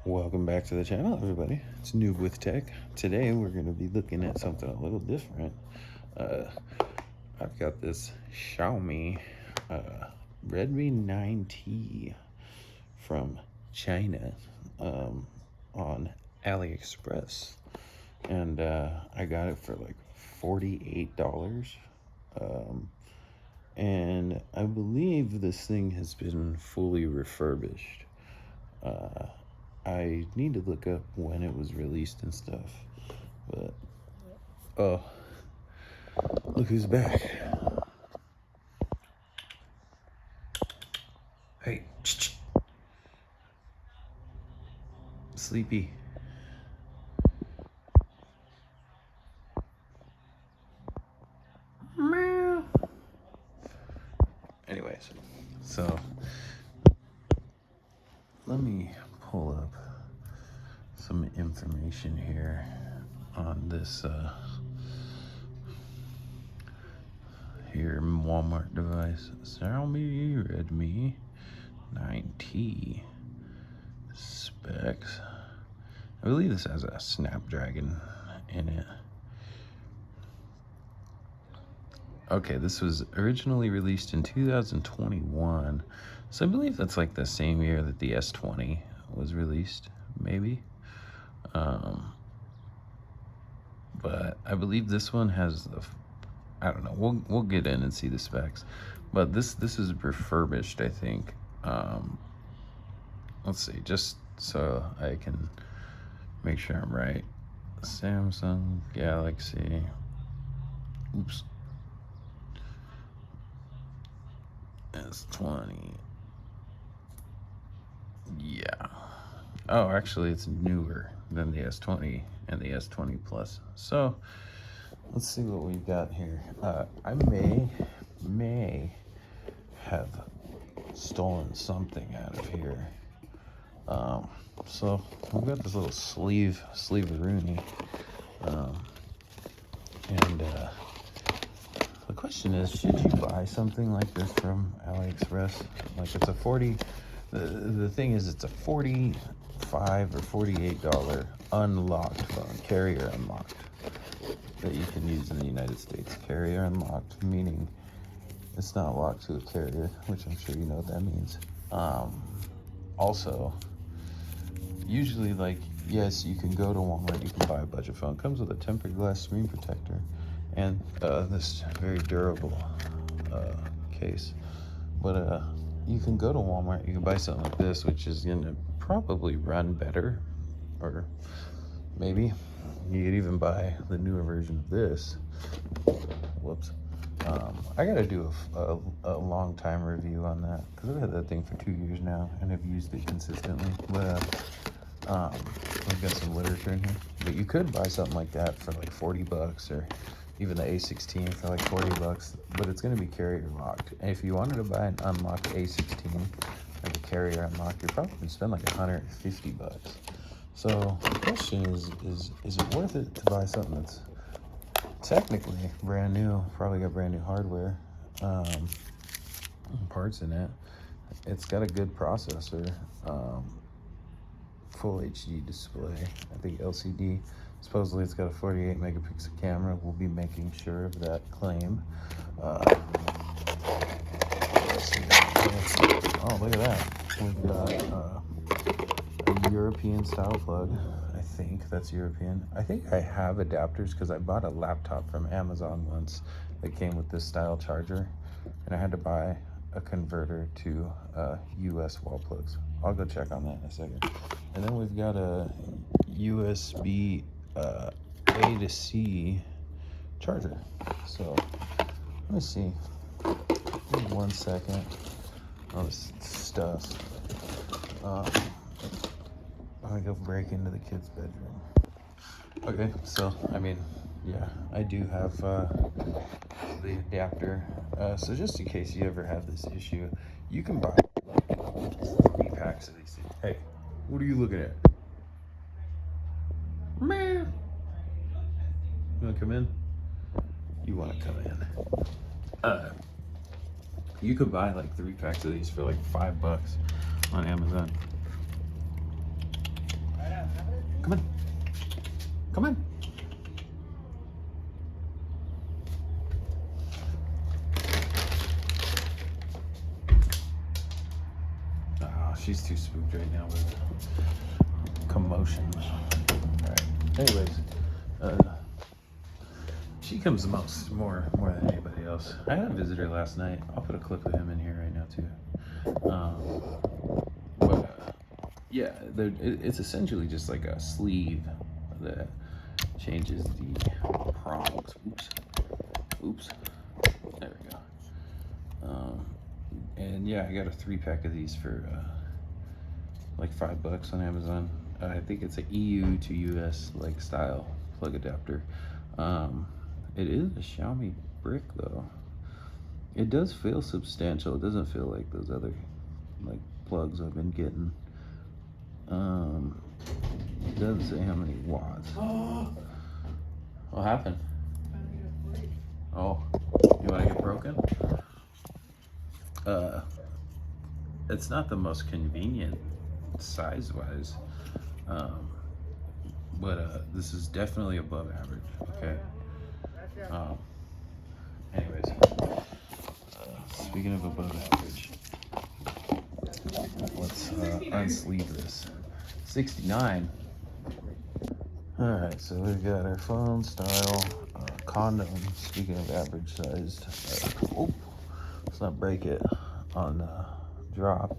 Welcome back to the channel, everybody. It's Noob with Tech. Today we're going to be looking at something a little different. I've got this Xiaomi Redmi 9T from China on AliExpress, and I got it for like $48. And I believe this thing has been fully refurbished. I need to look up when it was released and stuff, but oh, look who's back. Hey, sleepy. Meow. Anyways, so let me pull up some information here on this here Walmart device. Xiaomi Redmi 9T specs. I believe this has a Snapdragon in it. Okay, this was originally released in 2021, so I believe that's like the same year that the S20 was released, maybe. But I believe this one has the, I don't know, we'll get in and see the specs, but this is refurbished, I think. Let's see, just so I can make sure I'm right. Samsung Galaxy, oops, S20. Yeah. Oh, actually, it's newer than the S20 and the S20 Plus. So let's see what we've got here. I may have stolen something out of here. So we've got this little sleeve-a-rooney. The question is, should you buy something like this from AliExpress? Like, it's a 40, the thing is, it's a $45 or $48 unlocked phone, carrier unlocked, that you can use in the United States. Carrier unlocked, meaning it's not locked to a carrier, which I'm sure you know what that means. Also, usually, like, yes, you can go to Walmart, you can buy a budget phone. It comes with a tempered glass screen protector and this very durable case. But you can go to Walmart, you can buy something like this, which is gonna probably run better, or maybe you could even buy the newer version of this. Whoops. I gotta do a long time review on that, because I've had that thing for 2 years now and have used it consistently. But we've got some literature in here. But you could buy something like that for like $40, or even the A16 for like $40, but it's gonna be carrier locked. And if you wanted to buy an unlocked A16, like a carrier unlocked, you're probably gonna spend like $150. So the question is it worth it to buy something that's technically brand new, probably got brand new hardware, parts in it. It's got a good processor, full HD display, I think LCD. Supposedly it's got a 48 megapixel camera. We'll be making sure of that claim. Let's see. Oh, look at that. We've got a European style plug. I think that's European. I think I have adapters because I bought a laptop from Amazon once that came with this style charger, and I had to buy a converter to US wall plugs. I'll go check on that in a second. And then we've got a USB A to C charger. So let me see. Give me 1 second. All this stuff. I'm gonna go break into the kids' bedroom. Okay, so I mean, yeah, I do have the adapter. So just in case you ever have this issue, you can buy like 3 packs of these things. Hey, what are you looking at? Man, you wanna come in? You wanna come in? You could buy like 3 packs of these for like $5 on Amazon. Come on. Come on. Oh, she's too spooked right now with commotion. Alright. Anyways, she comes the most, more than anybody else. I had a visitor last night. I'll put a clip of him in here right now too. Yeah, it's essentially just like a sleeve that changes the prongs. Oops. There we go. And yeah, I got a 3-pack of these for like $5 on Amazon. I think it's an EU to US like style plug adapter. It is a Xiaomi brick though. It does feel substantial. It doesn't feel like those other like plugs I've been getting. It doesn't say how many watts. What happened? Oh, you want to get broken? It's not the most convenient size-wise, but this is definitely above average. Okay. Anyways, speaking of above average, let's unsleeve this. 69. All right, so we've got our phone style condom. Speaking of average sized, let's not break it on drop.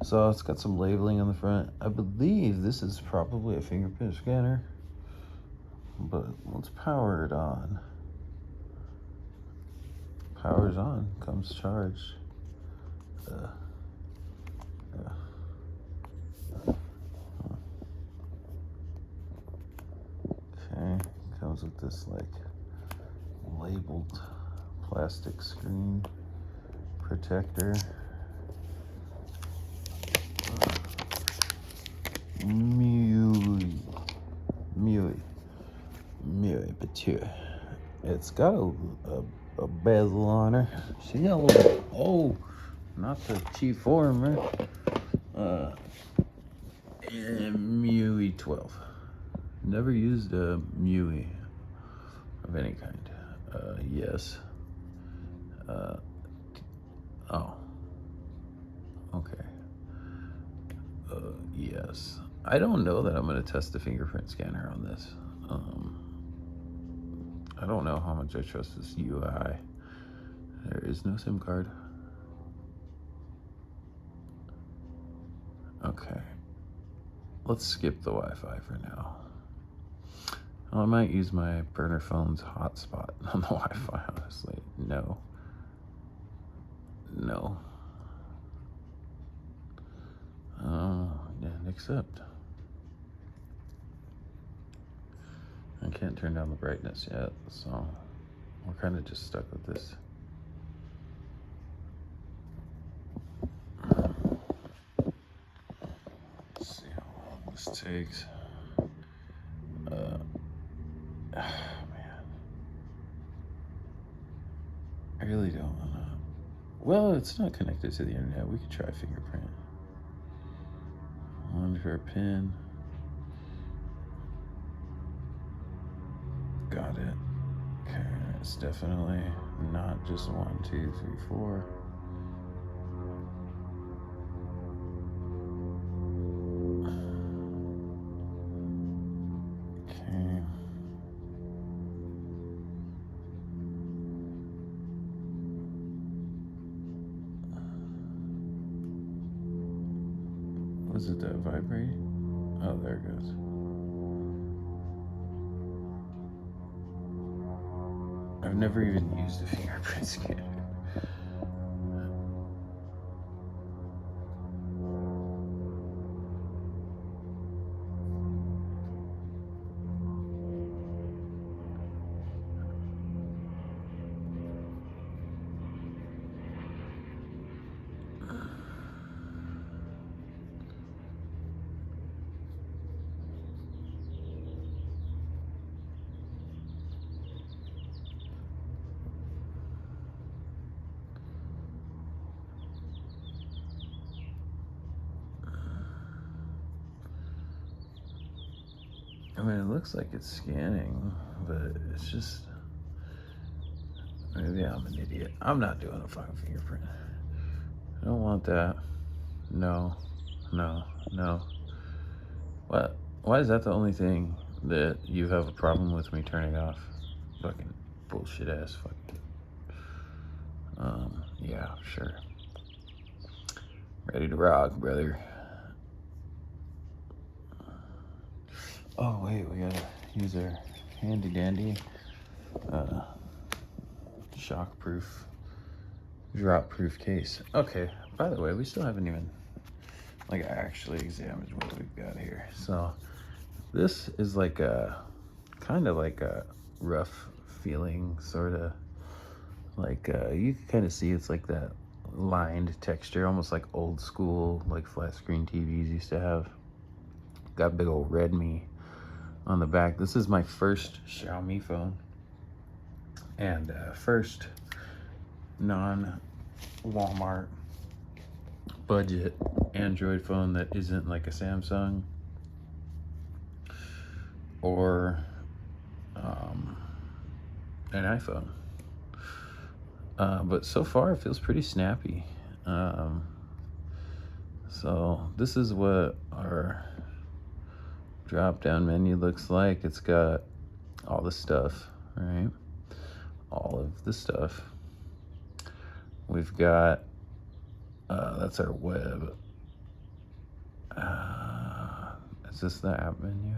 So it's got some labeling on the front. I believe this is probably a fingerprint scanner, but let's power it on. Power's on, comes charged. Okay, comes with this like labeled plastic screen protector. Muy petit. It's got a bezel on her. She got a little, oh, not the chief former. And MIUI 12. Never used a MIUI of any kind. Yes. Oh. Okay. Yes. I don't know that I'm going to test the fingerprint scanner on this. I don't know how much I trust this UI. There is no SIM card. Okay. Let's skip the Wi-Fi for now. I might use my burner phone's hotspot on the Wi-Fi, honestly. No. And accept. I can't turn down the brightness yet, so we're kind of just stuck with this. Let's see how long this takes. Man. I really don't want to. Well, it's not connected to the internet. We could try fingerprint. Under a pin. Got it. Okay, it's definitely not just 1, 2, 3, 4. Okay. Was it that vibrating? Oh, there it goes. I've never even used a fingerprint scanner. I mean, it looks like it's scanning, but it's just, maybe I'm an idiot. I'm not doing a fucking fingerprint. I don't want that. No, no, no. What? Why is that the only thing that you have a problem with me turning off? Fucking bullshit ass fucking. Yeah, sure. Ready to rock, brother. Oh wait, we gotta use our handy dandy shockproof, drop-proof case. Okay, by the way, we still haven't even actually examined what we've got here. So this is like a kind of like a rough feeling, sort of like you can kind of see it's like that lined texture, almost like old school like flat screen TVs used to have. Got big old redmi on the back. This is my first Xiaomi phone and first non-Walmart budget Android phone that isn't like a Samsung or an iPhone. But so far it feels pretty snappy. So this is what our drop-down menu looks like. It's got all the stuff, right? All of the stuff. We've got, that's our web. Is this the app menu?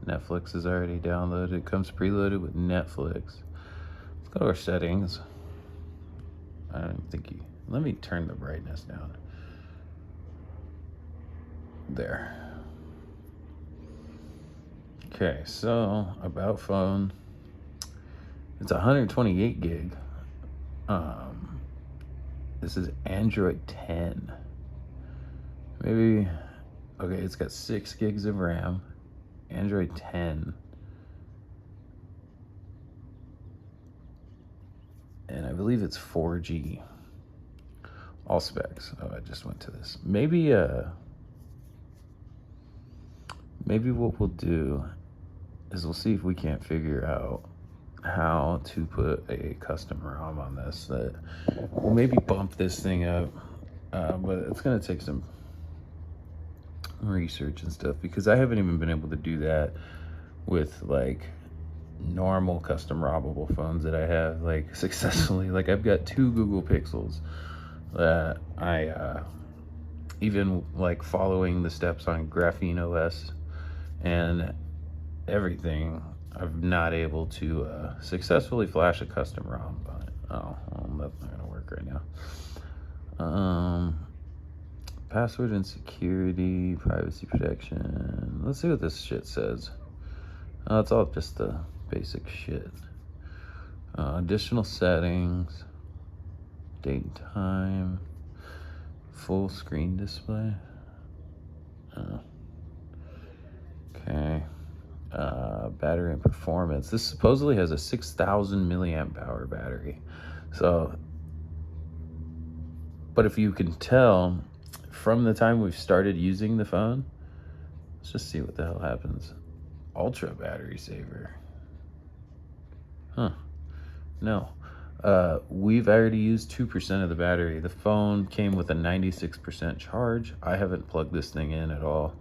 Netflix is already downloaded. It comes preloaded with Netflix. Let's go to our settings. I don't think you, let me turn the brightness down. There. Okay, so about phone. It's 128 gig. This is Android 10. Maybe, okay, it's got 6 gigs of RAM. Android 10. And I believe it's 4G. All specs. Oh, I just went to this. Maybe what we'll do is we'll see if we can't figure out how to put a custom ROM on this. That we'll maybe bump this thing up, but it's gonna take some research and stuff, because I haven't even been able to do that with like normal custom ROMable phones that I have like successfully. Like I've got 2 Google Pixels that I even like following the steps on Graphene OS and everything, I'm not able to successfully flash a custom ROM, but that's not gonna work right now. Password and security, privacy protection. Let's see what this shit says. It's all just the basic shit. Additional settings, date and time, full screen display. Okay. Battery and performance. This supposedly has a 6,000 milliamp hour battery. So, but if you can tell from the time we've started using the phone, let's just see what the hell happens. Ultra battery saver. Huh. No. We've already used 2% of the battery. The phone came with a 96% charge. I haven't plugged this thing in at all.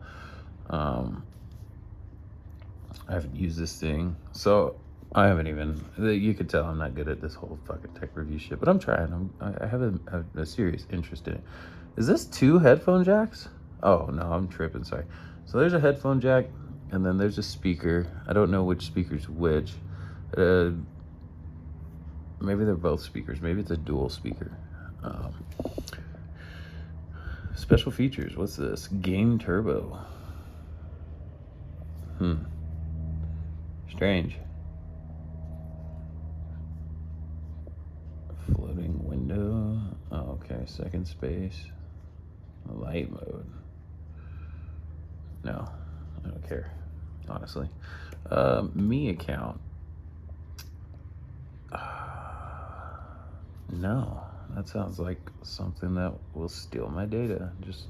I haven't used this thing, so I haven't even, you could tell I'm not good at this whole fucking tech review shit, but I'm trying. I have a serious interest in it. Is this 2 headphone jacks? Oh no, I'm tripping, sorry. So there's a headphone jack, and then there's a speaker. I don't know which speaker's which. Maybe they're both speakers. Maybe it's a dual speaker. Special features, what's this? Game Turbo. Strange. Floating window. Oh, okay, second space. Light mode. No, I don't care, honestly. Me account. No, that sounds like something that will steal my data. Just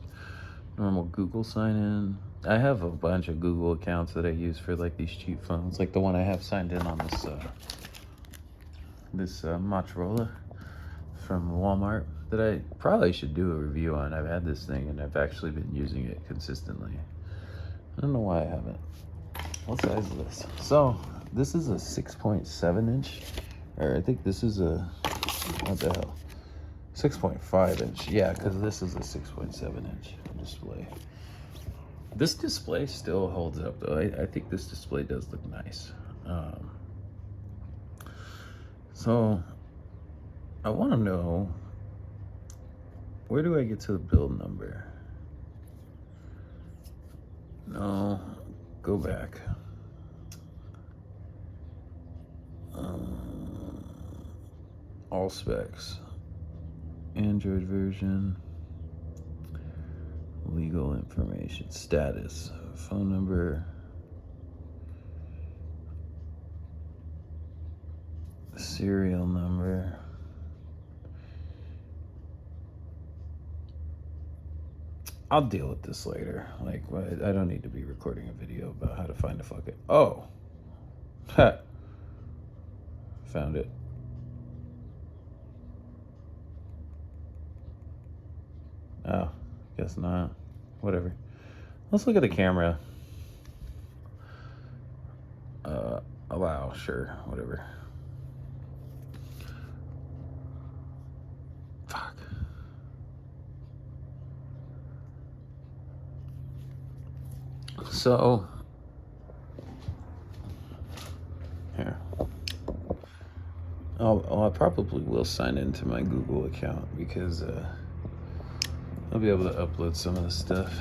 normal Google sign in. I have a bunch of Google accounts that I use for like these cheap phones, like the one I have signed in on this Motorola from Walmart that I probably should do a review on. I've had this thing and I've actually been using it consistently. I don't know why I haven't. What size is this? So this is a 6.7 inch, or I think this is a, what the hell, 6.5 inch. Yeah, because this is a 6.7 inch display. This display still holds up though. I think this display does look nice. So I want to know, where do I get to the build number? No, go back. All specs, Android version, legal information, status, phone number, serial number, I'll deal with this later. Like, I don't need to be recording a video about how to find a fucking, oh, ha, found it. Oh, guess not. Whatever. Let's look at the camera. Allow, sure, whatever. Fuck. So, here. I probably will sign into my Google account because I'll be able to upload some of the stuff.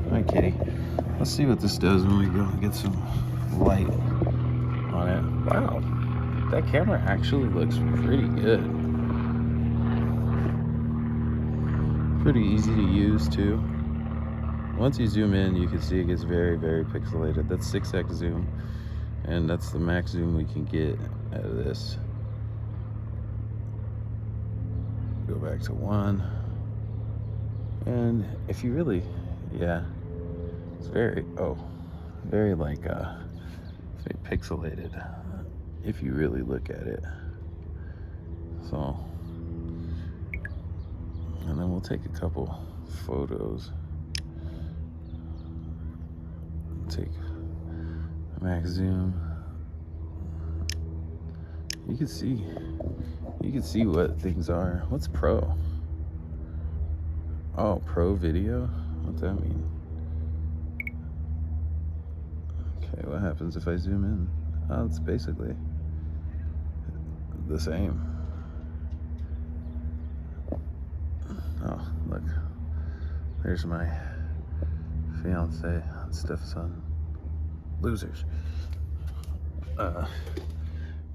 Hi, kitty. Let's see what this does when we go and get some light on it. Wow, that camera actually looks pretty good. Pretty easy to use too. Once you zoom in, you can see it gets very, very pixelated. That's 6x zoom, and that's the max zoom we can get out of this. Go back to 1. And if you really, yeah, it's very, very like, very pixelated if you really look at it. So, and then we'll take a couple photos. Take max zoom. You can see what things are. What's pro? Oh, pro video? What's that mean? Okay, what happens if I zoom in? Oh, it's basically the same. Oh, look. There's my fiance and stepson. Losers.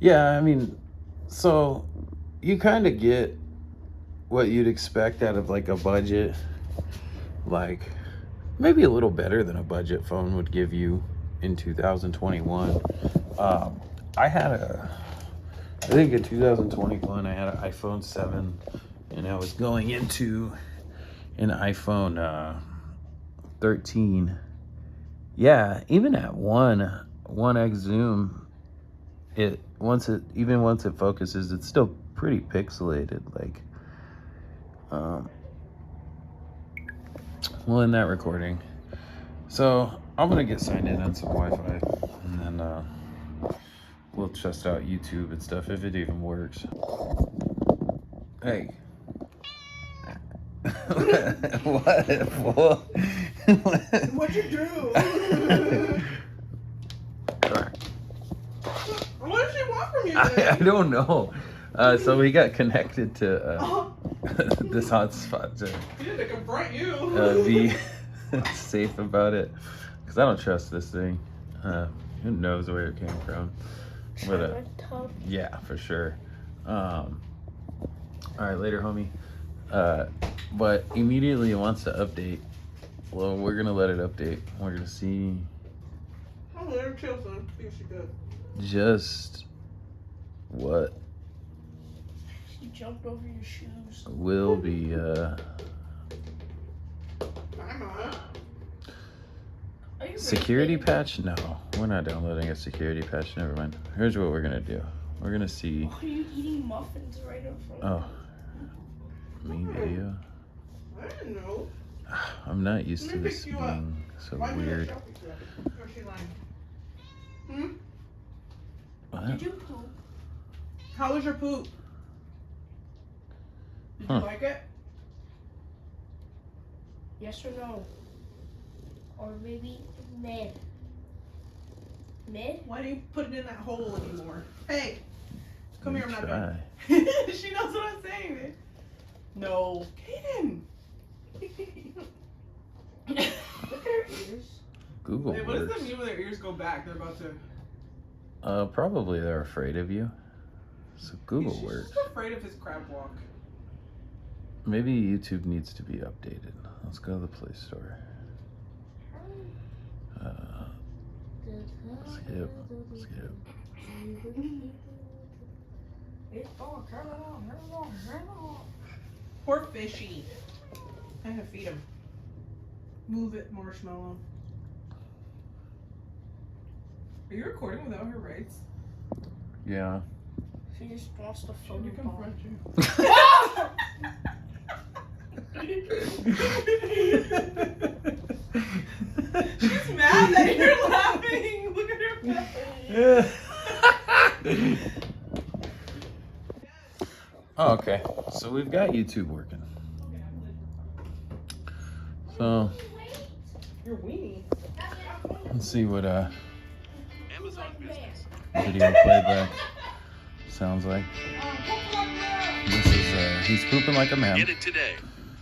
Yeah, I mean, so you kind of get what you'd expect out of like a budget, like maybe a little better than a budget phone would give you in 2021. I think in 2021 I had an iPhone 7 and I was going into an iPhone 13. Yeah, even at 1x zoom, once it focuses, it's still pretty pixelated. Like, well, in that recording. So I'm gonna get signed in on some Wi-Fi, and then we'll test out YouTube and stuff if it even works. Hey. What? What'd you do? What does she want from you? I don't know. So we got connected to this hotspot to She had to confront you. be safe about it, because I don't trust this thing. Who knows where it came from? But yeah, for sure. All right, later, homie. But immediately it wants to update. Well, we're gonna let it update. We're gonna see. I'm there, chill, son. See if she good. Just what She jumped over your shoes. will be Security patch? No, we're not downloading a security patch. Never mind. Here's what we're gonna do. We're gonna see. Why are you eating muffins right in front Oh, me video. I didn't know. I'm not used to this being so weird. What? Did you poop? How was your poop? Did you like it? Yes or no? Or maybe mid? Mid? Why do you put it in that hole anymore? Hey, come here, I'm not Try. doing it. She knows what I'm saying, man. No. Kaden. Look at her ears. Google Hey, what does works. that mean when their ears go back? They're about to... Probably they're afraid of you. So Google She's works. just afraid of his crab walk. Maybe YouTube needs to be updated. Let's go to the Play Store. Skip. Poor fishy. I have to feed him. Move it, Marshmallow. Are you recording without her rights? Yeah. She just wants to Should we confront you? She's mad that you're laughing. Look at her face. Oh, okay. So we've got YouTube working. So You're weenie. let's see what video playback sounds like. This is he's pooping like a man. Get it today.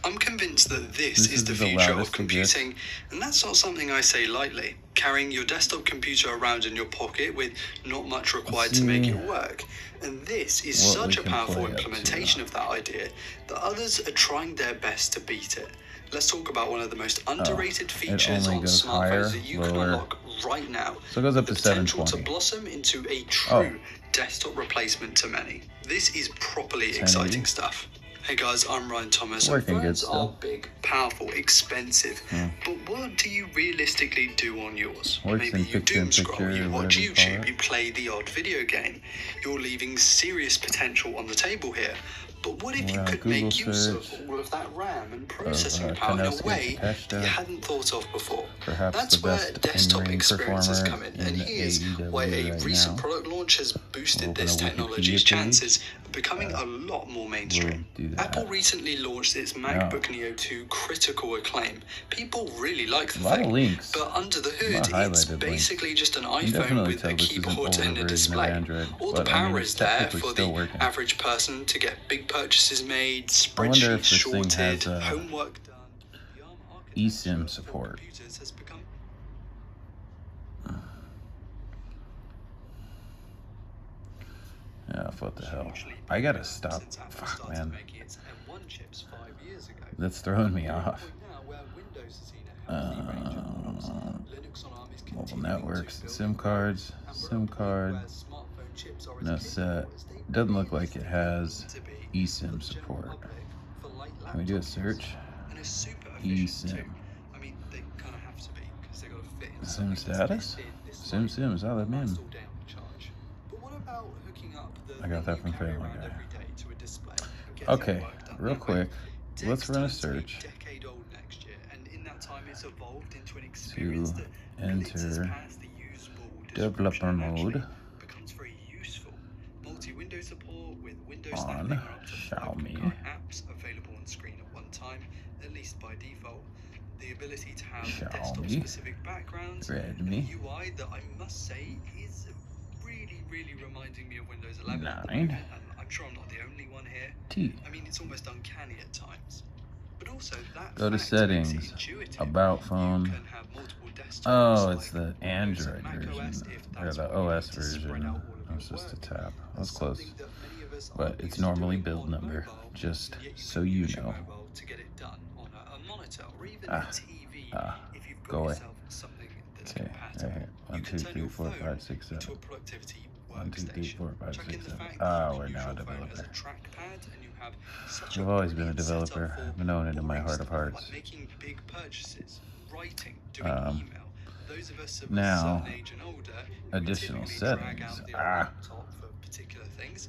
I'm convinced that this This is the is the future loudest of it gets. computing, and that's not something I say lightly. Carrying your desktop computer around in your pocket with not much required to make it work. And this is what such we a can powerful play up to implementation now. of that idea that others are trying their best to beat it. Let's talk about one of the most underrated features only on goes higher, smartphones that you can lower. unlock right now. So it goes up the to potential to 720. blossom into a true desktop replacement to many. This is properly 1080. exciting stuff. Hey guys, I'm Ryan Thomas. Working good Phones still. are big, powerful, expensive, but what do you realistically do on yours? Works Maybe in you picture in doom scroll, picture, you or watch whatever you call YouTube, it. you play the odd video game. You're leaving serious potential on the table here. But what if you Well, could Google make use of search all of that RAM and processing of, power in a Kanosuke way that you Takeshita, hadn't thought of before? perhaps That's the where best desktop in-ring experiences performer come in, in and here's AEW why a right recent now. product launch has boosted Open this a Wikipedia technology's page. chances of becoming a lot more mainstream. We'll do that. Apple recently launched its MacBook Neo to critical acclaim. People really like the A lot of thing, links. but under the A hood, lot of it's highlighted basically just an You can iPhone definitely with tell a this is an keyboard older and a version of display. Android, All the but I mean, power it's is there technically for still the working. average person to get big purchases made, I wonder if spreadsheets this thing sorted, has homework done. The ARM eSIM architecture for support. computers has become Yeah, what the hell? I gotta stop. since Apple Fuck, started man. making its M1 chips 5 years ago. That's throwing me off. Now, where Windows has seen a healthy range of models, Linux on ARM is Mobile continuing networks, to build SIM cards, and we're SIM at a point card. where smartphone chips are as No capable set. as they Doesn't look like it really has need to be for eSIM the general support. public, for light Can we do a laptop search? use, and it's super efficient too. eSIM. I mean, they kind of have to be because they got to fit in. SIM status? SIM sims, oh that man. But what about hooking up the I got that thing you from carry Family around Guy. every day to a display and get Okay, your work done real that way? quick. Let's Text run a turns to be search decade-old next year, and in that time it's evolved into an experience to that glitzers enter past the usable developer description and actually mode becomes very useful. Multi-window support with Windows on snapping on up to 5 Xiaomi. concurrent apps available on screen at one time, at least by default. The ability to have Xiaomi, desktop-specific backgrounds, and Redmi, a UI that I must say is really reminding me of Windows 11. 9, And I'm sure I'm not the only one here. T. I mean, it's almost uncanny at times. But also that Go to fact makes it settings, intuitive. about You phone. can have multiple desktops, Oh, it's like the Windows Android and Mac version, OS if or that's the what you OS need to spread version. out all of That's your just a work. tab. That's That's close. something that many of us But aren't it's used to normally doing build on number, mobile, just yet you so can you use your know. mobile to get it done on a monitor or even Ah, a TV if you've got go away. yourself something that's Okay, compatible. right here. 1, You 2, can turn 3, your 4, phone 5, 6, into 7. a productivity 1, 2, 3, workstation. 4, 5, Chuck in 6, the 7. fact Ah, that you we're can use now a your phone as a developer. trackpad and you have such I've a always been a brilliant setup developer. for I've known it in my boring heart of stuff hearts. like making big purchases, writing, doing Um, email, Those of us of Now, a certain age and older additional who typically drag settings. out the laptop for particular things.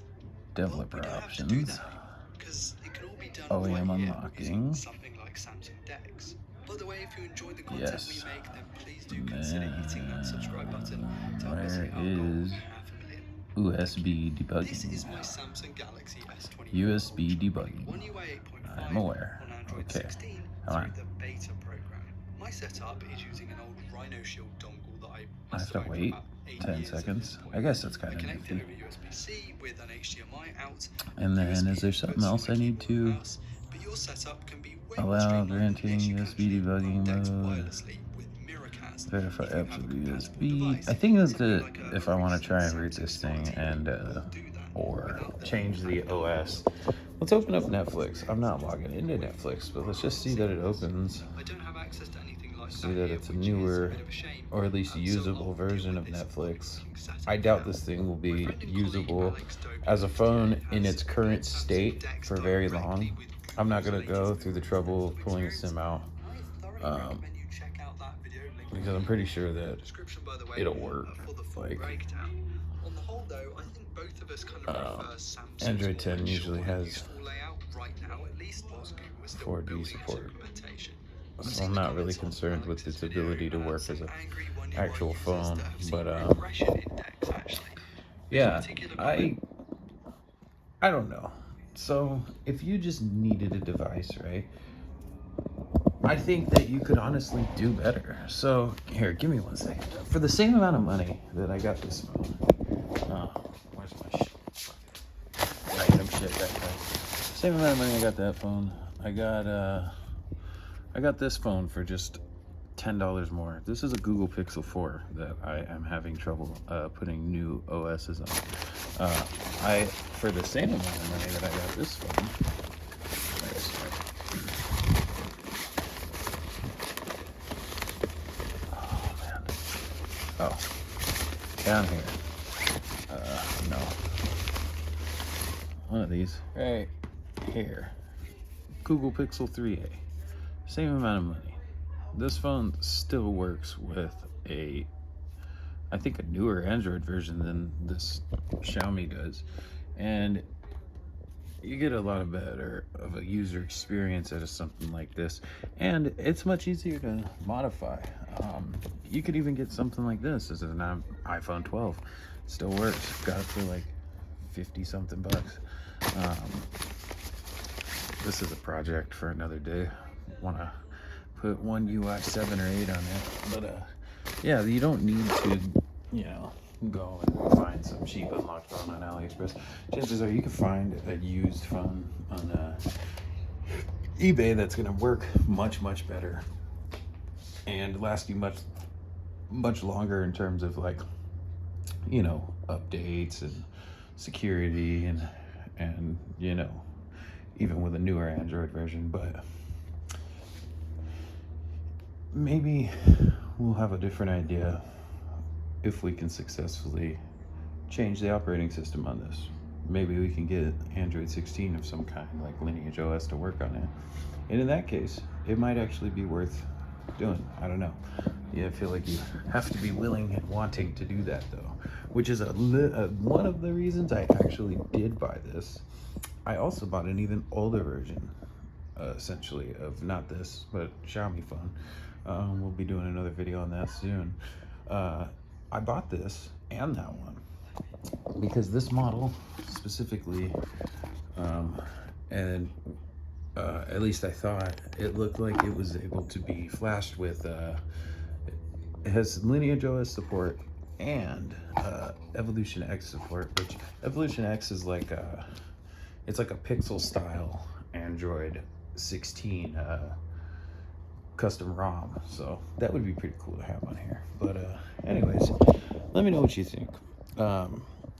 Developer But we don't have to do options. that because it can all be done OEM right here unlocking. using something like Samsung Dex. By the way, if you enjoy the content Yes. we make, then please do consider hitting that subscribe button to help us Where hit our goal is of 500,000. USB This is debugging? my Samsung Galaxy S24 USB Ultra, debugging. One UI 8.5 I'm aware. on Android Okay. 16 Come through on. the beta program. My setup is using an old Rhino Shield dongle that I I must have to have had for wait about 8 10 years at seconds. this point. I guess that's I kind of connect it nifty. over USB-C with an HDMI out. And then USB is there something inputs else for I my need keyboard and to mouse, but your setup can be way more allow? streamlined than Granting this. You can USB actually run debugging Dex mode. wirelessly with Miracast Verify if you apps have a with compatible USB. device. I think that Something like a if I want to try and recent root Samsung this Smart thing TV and will do that or without the change the handheld OS. Let's open up Netflix. I'm not logging into Netflix, but let's just see that it opens. I don't have access to anything like See that that here, it's a which is newer, bit of a shame. or at least So usable I'll version deal of with this Netflix. working setup I doubt now. this thing will My be friend and colleague usable Alex Dogan as a phone in has its current Samsung state Dex for very directly long. with I'm not Google's gonna go latest through the Netflix trouble of pulling a experience. SIM out, I thoroughly recommend you check out that video link because I'm pretty sure in the that description, by the way, it'll work. for the full Like, breakdown. On the whole, though, I think both of us kind of prefer Samsung's Android 10 more usually mature and has useful layout right now, at least whilst Google is still 4G building its support. implementation. So I'm not really concerned with its ability to work as an actual phone, but yeah, I don't know. So if you just needed a device, right? I think that you could honestly do better. So here, give me 1 second. For the same amount of money that I got this phone, where's my random shit back there? Same amount of money I got that phone. I got this phone for just $10 more. This is a Google Pixel 4 that I am having trouble putting new OSs on. For the same amount of money that I got this phone. Oh man. Oh, down here. No. One of these right here. Google Pixel 3a. Same amount of money. This phone still works with I think a newer Android version than this Xiaomi does. And you get a lot of better of a user experience out of something like this. And it's much easier to modify. You could even get something like this as an iPhone 12. Still works. Got it for like 50 something bucks. This is a project for another day. Want to put one UI 7 or 8 on it, but yeah, you don't need to, go and find some cheap unlocked phone on AliExpress. Chances are you can find a used phone on eBay that's going to work much better and last you much longer in terms of updates and security and even with a newer Android version. But maybe we'll have a different idea if we can successfully change the operating system on this. Maybe we can get Android 16 of some kind, like Lineage OS, to work on it. And in that case, it might actually be worth doing. I don't know. Yeah, I feel like you have to be willing and wanting to do that, though, which is one of the reasons I actually did buy this. I also bought an even older version, essentially, of not this, but Xiaomi phone. We'll be doing another video on that soon. I bought this and that one because this model specifically, at least I thought, it looked like it was able to be flashed with, it has Lineage OS support and Evolution X support, which Evolution X is like it's like a Pixel style Android 16 custom ROM, so that would be pretty cool to have on here. But anyways, let me know what you think.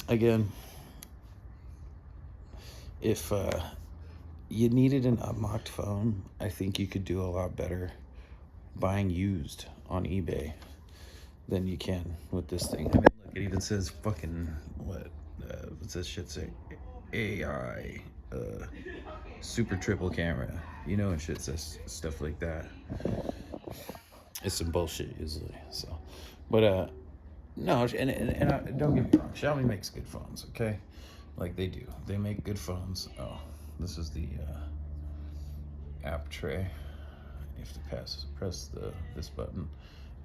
Again, if you needed an unlocked phone, I think you could do a lot better buying used on eBay than you can with this thing. I mean, look, it even says fucking what's this shit say? AI super triple camera, and shit says stuff like that. it's some bullshit usually. So, but no, and don't get me wrong, Xiaomi makes good phones, okay? Like they do. They make good phones. Oh, this is the app tray. You have to press this button,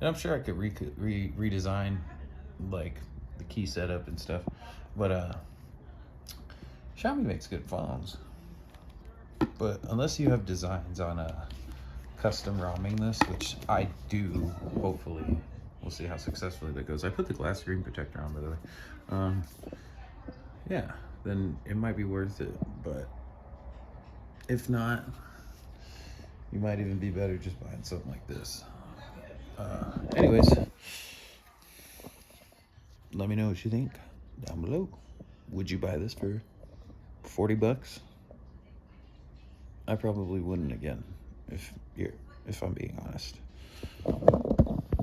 and I'm sure I could redesign like the key setup and stuff, but Xiaomi makes good phones. But unless you have designs on custom ROMing this, which I do, hopefully, we'll see how successfully that goes. I put the glass screen protector on, by the way. Yeah, then it might be worth it. But if not, you might even be better just buying something like this. Anyways, let me know what you think down below. Would you buy this for 40 bucks? I probably wouldn't again, if I'm being honest.